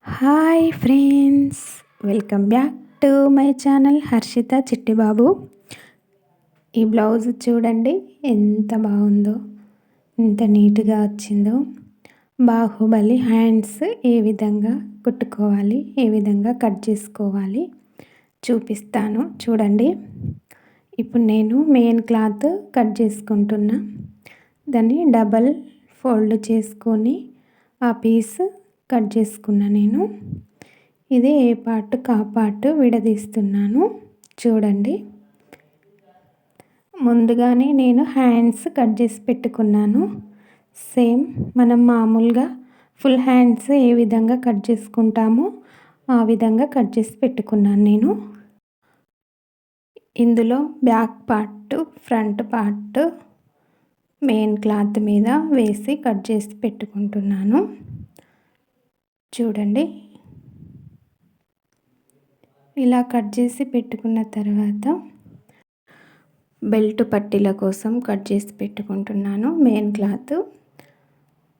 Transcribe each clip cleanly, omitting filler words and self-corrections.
Hi friends, welcome back to my channel Harshitha Chittibabu. ఈ blouse చూడండి ఎంత బాగుందో, ఎంత నీట్గా వచ్చిందో. బాహుబలి హ్యాండ్స్ ఏ విధంగా కుట్టుకోవాలి, ఏ విధంగా కట్ చేసుకోవాలి చూపిస్తాను చూడండి. ఇప్పుడు నేను మెయిన్ క్లాత్ కట్ చేసుకుంటున్నా. దాన్ని డబల్ ఫోల్డ్ చేసుకొని ఆ పీస్ కట్ చేసుకున్నా. నేను ఇది ఏ పార్ట్ కా పార్ట్ విడదీస్తున్నాను చూడండి. ముందుగానే నేను హ్యాండ్స్ కట్ చేసి పెట్టుకున్నాను. సేమ్ మనం మామూలుగా ఫుల్ హ్యాండ్స్ ఏ విధంగా కట్ చేసుకుంటామో ఆ విధంగా కట్ చేసి పెట్టుకున్నాను నేను. ఇందులో back part, front part main cloth మీద వేసి కట్ చేసి పెట్టుకుంటున్నాను చూడండి. ఇలా కట్ చేసి పెట్టుకున్న తర్వాత బెల్ట్ పట్టీల కోసం కట్ చేసి పెట్టుకుంటున్నాను మెయిన్ క్లాత్.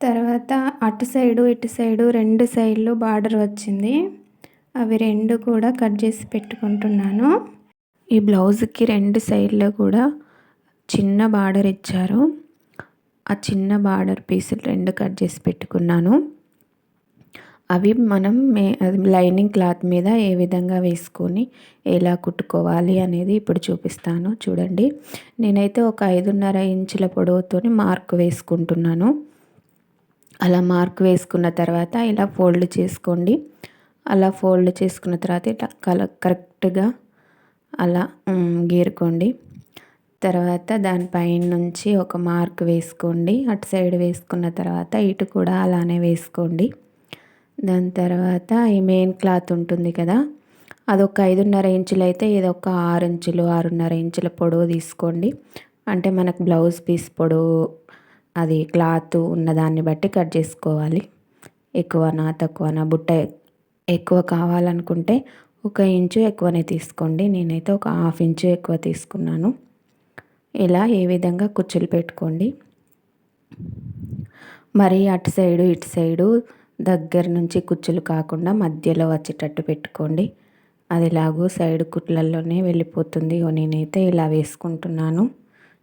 తర్వాత అటు సైడు ఇటు సైడు రెండు సైడ్లు బార్డర్ వచ్చింది, అవి రెండు కూడా కట్ చేసి పెట్టుకుంటున్నాను. ఈ బ్లౌజ్కి రెండు సైడ్లో కూడా చిన్న బార్డర్ ఇచ్చారు. ఆ చిన్న బార్డర్ పీసులు రెండు కట్ చేసి పెట్టుకున్నాను. అవి మనం లైనింగ్ క్లాత్ మీద ఏ విధంగా వేసుకొని ఎలా కుట్టుకోవాలి అనేది ఇప్పుడు చూపిస్తాను చూడండి. నేనైతే ఒక 5.5 ఇంచుల పొడవుతో మార్క్ వేసుకుంటున్నాను. అలా మార్క్ వేసుకున్న తర్వాత ఇలా ఫోల్డ్ చేసుకోండి. అలా ఫోల్డ్ చేసుకున్న తర్వాత ఇట్లా కరెక్ట్గా అలా గీరుకోండి. తర్వాత దానిపైన నుంచి ఒక మార్క్ వేసుకోండి. అటు సైడ్ వేసుకున్న తర్వాత ఇటు కూడా అలానే వేసుకోండి. దాని తర్వాత ఈ మెయిన్ క్లాత్ ఉంటుంది కదా, అదొక 5.5 ఇంచులు అయితే ఇదొక 6 ఇంచులు 6.5 ఇంచుల పొడవు తీసుకోండి. అంటే మనకు బ్లౌజ్ పీస్ పొడవు అది క్లాత్ ఉన్నదాన్ని బట్టి కట్ చేసుకోవాలి. ఎక్కువనా తక్కువనా, బుట్ట ఎక్కువ కావాలనుకుంటే 1 ఇంచు ఎక్కువనే తీసుకోండి. నేనైతే ఒక 1/2 ఇంచు ఎక్కువ తీసుకున్నాను. ఇలా ఏ విధంగా కుచ్చులు పెట్టుకోండి. మరి అటు సైడు ఇటు సైడు దగ్గర నుంచి కుచ్చులు కాకుండా మధ్యలో వచ్చేటట్టు పెట్టుకోండి. అది ఎలాగో సైడ్ కుట్లల్లోనే వెళ్ళిపోతుంది. నేనైతే ఇలా వేసుకుంటున్నాను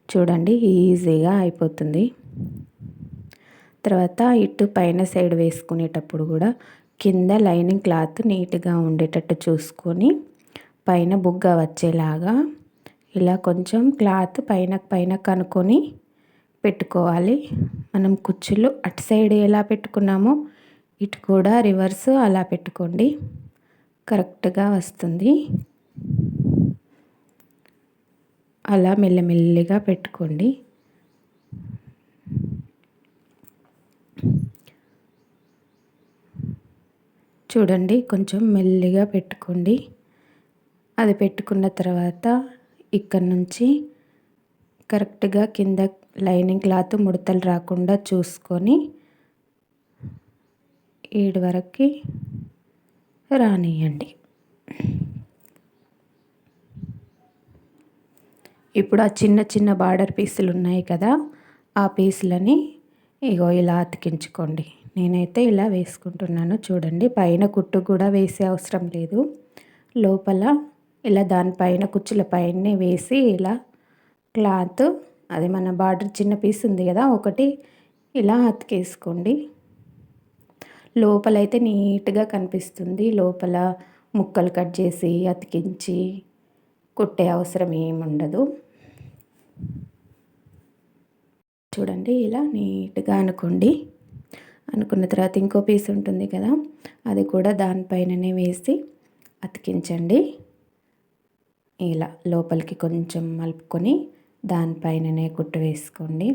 చూడండి, ఈజీగా అయిపోతుంది. తర్వాత ఇటు పైన సైడ్ వేసుకునేటప్పుడు కూడా కింద లైనింగ్ క్లాత్ నీట్గా ఉండేటట్టు చూసుకొని పైన బుగ్గ వచ్చేలాగా ఇలా కొంచెం క్లాత్ పైన కనుక్కొని పెట్టుకోవాలి. మనం కుచ్చులు అటు సైడ్ ఎలా పెట్టుకున్నామో ఇటు కూడా రివర్స్ అలా పెట్టుకోండి, కరెక్ట్గా వస్తుంది. అలా మెల్లమెల్లిగా పెట్టుకోండి. చూడండి, కొంచెం మెల్లిగా పెట్టుకోండి. అది పెట్టుకున్న తర్వాత ఇక్కడ నుంచి కరెక్ట్గా కింద లైనింగ్ క్లాత్ ముడతలు రాకుండా చూసుకొని ఈడు వరకు రానియండి. ఇప్పుడు ఆ చిన్న చిన్న బార్డర్ పీసులు ఉన్నాయి కదా, ఆ పీసులని ఇగో ఇలా అతికించుకోండి. నేనైతే ఇలా వేసుకుంటున్నాను చూడండి. పైన కుట్టు కూడా వేసే అవసరం లేదు. లోపల ఇలా దానిపైన కుచ్చుల పైనే వేసి ఇలా క్లాత్ అది మన బార్డర్ చిన్న పీస్ ఉంది కదా, ఒకటి ఇలా అతికేసుకోండి. లోపలైతే నీట్గా కనిపిస్తుంది. లోపల ముక్కలు కట్ చేసి అతికించి కుట్టే అవసరం ఏముండదు. చూడండి, ఇలా నీట్గా అనుకున్న తర్వాత ఇంకో పీస్ ఉంటుంది కదా, అది కూడా దానిపైననే వేసి అతికించండి. ఇలా లోపలికి కొంచెం మలుపుకొని దానిపైననే కుట్టు వేసుకోండి.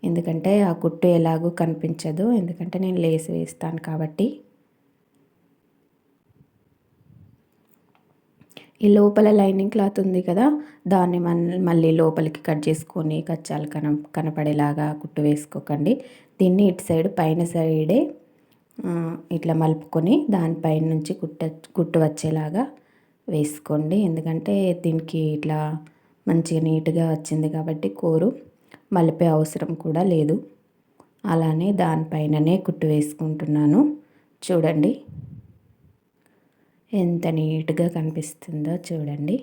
ఎందుకంటే ఆ కుట్టు ఎలాగూ కనిపించదు, ఎందుకంటే నేను లేస్ వేస్తాను కాబట్టి. ఈ లోపల లైనింగ్ క్లాత్ ఉంది కదా, దాన్ని మళ్ళీ లోపలికి కట్ చేసుకొని కచ్చాలు కనపడేలాగా కుట్టు వేసుకోకండి. దీన్ని ఇటు సైడ్ పైన సైడే ఇట్లా మలుపుకొని దానిపైన నుంచి కుట్టు వచ్చేలాగా వేసుకోండి. ఎందుకంటే దీనికి ఇట్లా మంచిగా నీట్గా వచ్చింది కాబట్టి కోరు మలిపే అవసరం కూడా లేదు. అలానే దానిపైననే కుట్టు వేసుకుంటున్నాను చూడండి. ఎంత నీట్గా కనిపిస్తుందో చూడండి.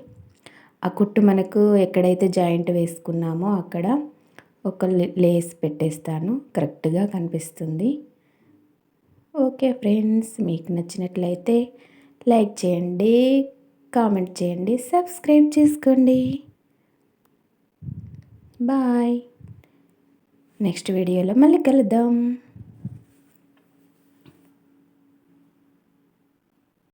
ఆ కుట్టు మనకు ఎక్కడైతే జాయింట్ వేసుకున్నామో అక్కడ ఒక లేస్ పెట్టేస్తాను, కరెక్ట్గా కనిపిస్తుంది. ఓకే ఫ్రెండ్స్, మీకు నచ్చినట్లయితే లైక్ చేయండి, కామెంట్ చేయండి, సబ్స్క్రైబ్ చేసుకోండి. బాయ్. నెక్స్ట్ వీడియోలో మళ్ళీ కలుద్దాం.